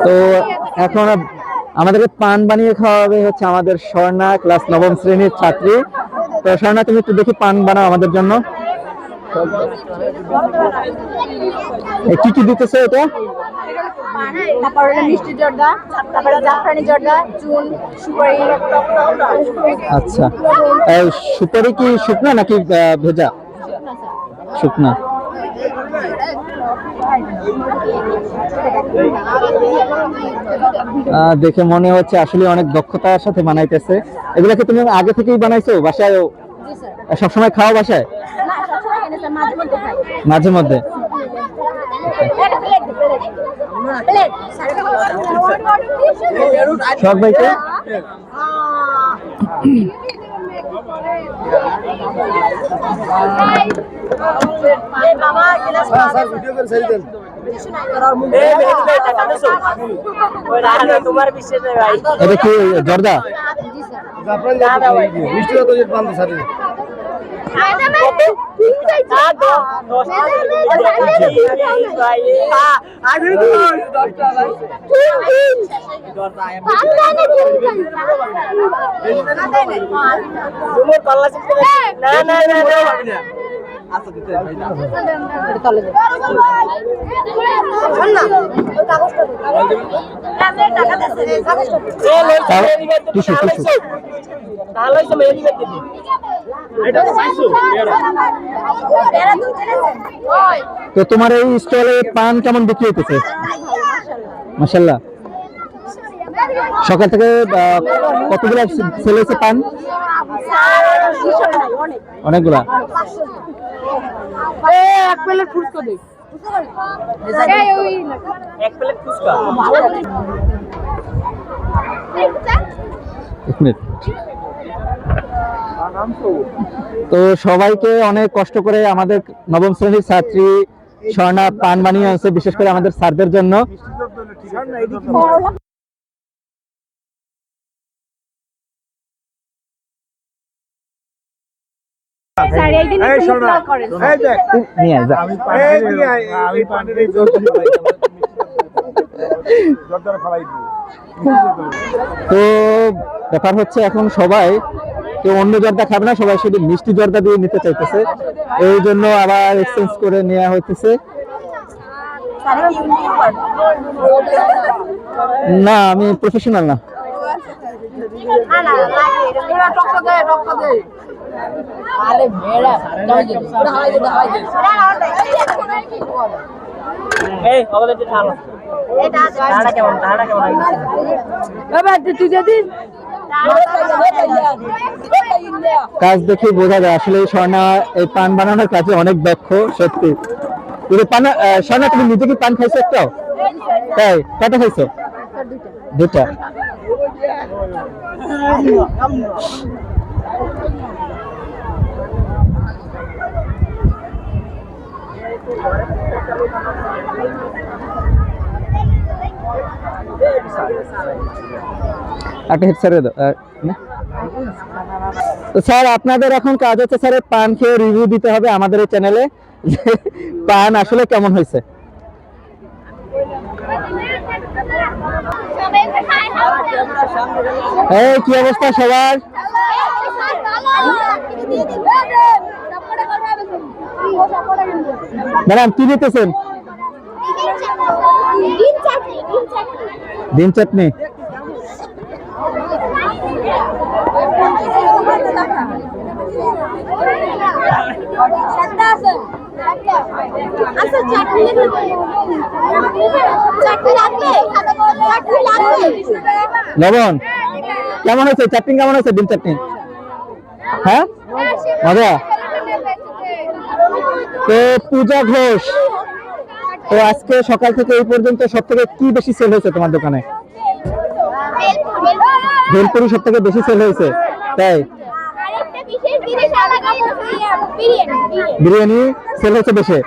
তো এখন আমাদেরকে পান বানিয়ে খাওয়াবে হচ্ছে আমাদের স্বর্ণা, ক্লাস 9ম শ্রেণীর ছাত্রী। তো স্বর্ণা, তুমি একটু দেখি পান বানাও আমাদের জন্য। কি কি দিতেছে এটা? আচ্ছা, সুপারি কি শুকনা নাকি ভেজা? শুকনা। দেখে মনে হচ্ছে আসলে অনেক দক্ষতার সাথে বানাইতেছে। এগুলাকে তুমি আগে থেকেই বানাইছো বাসায়? সবসময় খাও বাসায়? মাঝে মধ্যে। সব ভাইকে এটা কি জর্দা? তো তোমার এই স্টলে পান কেমন বিক্রি হইতেছে? মাশাআল্লাহ। সকাল থেকে কতগুলো সেল হয়েছে পান? অনেকগুলা। এক প্লেট ফুচকা দে। এক প্লেট ফুচকা। তো সবাইকে অনেক কষ্ট করে আমাদের 9ম শ্রেণীর ছাত্রী স্বর্ণা পান বানিয়ে আনছে, বিশেষ করে আমাদের স্যারদের জন্য। তো ব্যাপার হচ্ছে এখন সবাই কেউ অন্য জর্দা খাবে না, সবাই শুধু মিষ্টি জর্দা দিয়ে নিতে চাইতেছে, এই জন্য আবার এক্সচেঞ্জ করে নেওয়া হইতেছে। না, আমি প্রফেশনাল না। কাজ দেখে বোঝা যায় আসলে স্বর্ণা এই পান বানানোর কাজে অনেক দক্ষ। সত্যি স্বর্ণা, তুমি নিজে কি পান খাইছো একটাও? তাই কটা খাইছো? দুটা। স্যার, আপনাদের এখন কাজ হচ্ছে স্যার পান খেয়ে রিভিউ দিতে হবে আমাদের এই চ্যানেলে, পান আসলে কেমন হয়েছে। এই কি অবস্থা সবার? ম্যাডাম কি দিতেছেন? ডিম চাটনি। লবণ কেমন হয়েছে? চাটনি কেমন হয়েছে? ডিম চাটনি। হ্যাঁ, মজা। তো পূজা ঘোষ, তো আজকে সকাল থেকে এই পর্যন্ত সব থেকে কি বেশি সেল হয়েছে তোমার দোকানে? ভেলপুরি সব থেকে বেশি সেল হয়েছে, তাই? বিরিয়ানি সেল হচ্ছে বেশি।